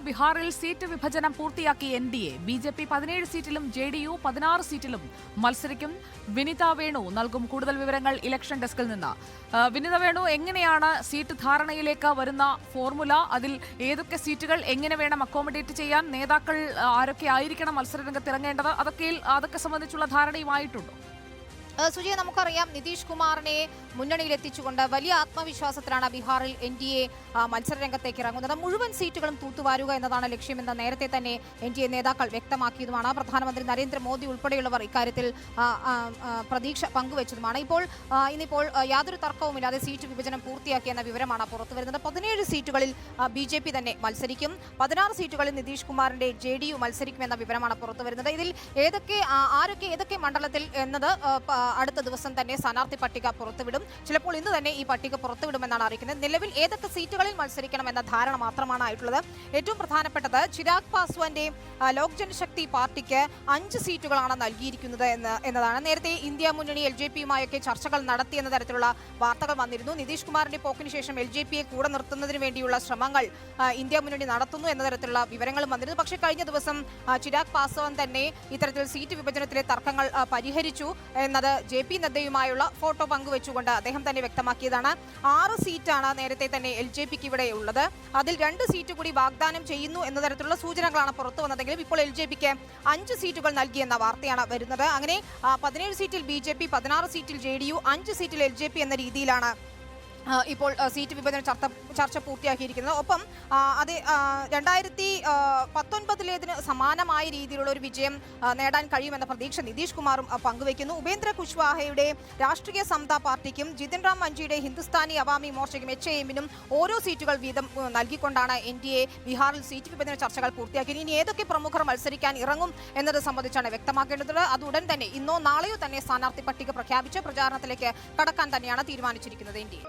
ബീഹാറിൽ സീറ്റ് വിഭജനം പൂർത്തിയാക്കി എൻഡിഎ. ബിജെപി 17 സീറ്റിലും ജെഡിയു 16 സീറ്റിലും മത്സരിക്കും. വിനിത വേണു നൽകും കൂടുതൽ വിവരങ്ങൾ ഇലക്ഷൻ ഡെസ്കിൽ നിന്ന്. വിനിത വേണു, എങ്ങനെയാണ് സീറ്റ് ധാരണയിലേക്ക് വരുന്ന ഫോർമുല? അതിൽ ഏതൊക്കെ സീറ്റുകൾ എങ്ങനെ വേണം അക്കോമഡേറ്റ് ചെയ്യാൻ? നേതാക്കൾ ആരൊക്കെ ആയിരിക്കണം മത്സരരംഗത്ത് ഇറങ്ങേണ്ടത്? അതൊക്കെ സംബന്ധിച്ചുള്ള ധാരണയുമായിട്ടുണ്ടോ? സുജയ, നമുക്കറിയാം നിതീഷ് കുമാറിനെ മുന്നണിയിലെത്തിച്ചുകൊണ്ട് വലിയ ആത്മവിശ്വാസത്തിലാണ് ബീഹാറിൽ എൻഡിഎ മത്സരരംഗത്തേക്ക് ഇറങ്ങുന്നത്. മുഴുവൻ സീറ്റുകളും തൂത്തുവാരുക എന്നതാണ് ലക്ഷ്യമെന്ന് നേരത്തെ തന്നെ എൻഡിഎ നേതാക്കൾ വ്യക്തമാക്കിയതുമാണ്. പ്രധാനമന്ത്രി നരേന്ദ്രമോദി ഉൾപ്പെടെയുള്ളവർ ഇക്കാര്യത്തിൽ പ്രതീക്ഷ പങ്കുവച്ചതുമാണ്. ഇന്നിപ്പോൾ യാതൊരു തർക്കവുമില്ലാതെ സീറ്റ് വിഭജനം പൂർത്തിയാക്കിയെന്ന വിവരമാണ് പുറത്തുവരുന്നത്. 17 സീറ്റുകളിൽ ബിജെപി തന്നെ മത്സരിക്കും. 16 സീറ്റുകളിൽ നിതീഷ് കുമാറിന്റെ ജെഡിയു മത്സരിക്കുമെന്ന വിവരമാണ് പുറത്തുവരുന്നത്. ഇതിൽ ആരൊക്കെ ഏതൊക്കെ മണ്ഡലത്തിൽ എന്നത് അടുത്ത ദിവസം തന്നെ സ്ഥാനാർത്ഥി പട്ടിക പുറത്തുവിടും. ചിലപ്പോൾ ഇന്ന് തന്നെ ഈ പട്ടിക പുറത്തുവിടുമെന്നാണ് അറിയിക്കുന്നത്. നിലവിൽ ഏതൊക്കെ സീറ്റുകളിൽ മത്സരിക്കണമെന്ന ധാരണ മാത്രമാണ് ആയിട്ടുള്ളത്. ഏറ്റവും പ്രധാനപ്പെട്ടത് ചിരാഗ് പാസ്വാന്റെ ലോക് ജനശക്തി പാർട്ടിക്ക് 5 സീറ്റുകളാണ് നൽകിയിരിക്കുന്നത് എന്നതാണ്. നേരത്തെ ഇന്ത്യ മുന്നണി LJPയുമായൊക്കെ ചർച്ചകൾ നടത്തിയെന്ന തരത്തിലുള്ള വാർത്തകൾ വന്നിരുന്നു. നിതീഷ് കുമാറിന്റെ പോക്കിന് ശേഷം LJPയെ കൂടെ നിർത്തുന്നതിന് വേണ്ടിയുള്ള ശ്രമങ്ങൾ ഇന്ത്യ മുന്നണി നടത്തുന്നു എന്ന തരത്തിലുള്ള വിവരങ്ങളും വന്നിരുന്നു. പക്ഷേ കഴിഞ്ഞ ദിവസം ചിരാഗ് പാസ്വാൻ തന്നെ ഇത്തരത്തിൽ സീറ്റ് വിഭജനത്തിലെ തർക്കങ്ങൾ പരിഹരിച്ചു എന്നത് JP നദ്ദയുമായുള്ള ഫോട്ടോ പങ്കുവെച്ചുകൊണ്ട് അദ്ദേഹം തന്നെ വ്യക്തമാക്കിയതാണ്. 6 സീറ്റാണ് നേരത്തെ തന്നെ LJPക്ക് ഇവിടെ ഉള്ളത്. അതിൽ 2 സീറ്റ് കൂടി വാഗ്ദാനം ചെയ്യുന്നു എന്ന തരത്തിലുള്ള സൂചനകളാണ് പുറത്തു വന്നതെങ്കിലും ഇപ്പോൾ LJPക്ക് 5 സീറ്റുകൾ നൽകിയെന്ന വാർത്തയാണ് വരുന്നത്. അങ്ങനെ 17 സീറ്റിൽ BJP, 16 സീറ്റിൽ JDU, 5 സീറ്റിൽ LJP എന്ന രീതിയിലാണ് ഇപ്പോൾ സീറ്റ് വിഭജന ചർച്ച പൂർത്തിയാക്കിയിരിക്കുന്നത്. ഒപ്പം അത് 2019 സമാനമായ രീതിയിലുള്ള ഒരു വിജയം നേടാൻ കഴിയുമെന്ന പ്രതീക്ഷ നിതീഷ് കുമാറും പങ്കുവയ്ക്കുന്നു. ഉപേന്ദ്ര കുശ്വാഹയുടെ രാഷ്ട്രീയ സമതാ പാർട്ടിക്കും ജിതിൻ റാം മഞ്ചിയുടെ ഹിന്ദുസ്ഥാനി അവാമി മോർച്ചയ്ക്കും HAM-നും ഓരോ സീറ്റുകൾ വീതം നൽകിക്കൊണ്ടാണ് NDA ബീഹാറിൽ സീറ്റ് വിഭജന ചർച്ചകൾ പൂർത്തിയാക്കിയത്. ഇനി ഏതൊക്കെ പ്രമുഖർ മത്സരിക്കാൻ ഇറങ്ങും എന്നത് സംബന്ധിച്ചാണ് വ്യക്തമാക്കേണ്ടത്. അത് ഉടൻ തന്നെ ഇന്നോ നാളെയോ തന്നെ സ്ഥാനാർത്ഥി പട്ടിക പ്രഖ്യാപിച്ച് പ്രചാരണത്തിലേക്ക് കടക്കാൻ തന്നെയാണ് തീരുമാനിച്ചിരിക്കുന്നത് NDA.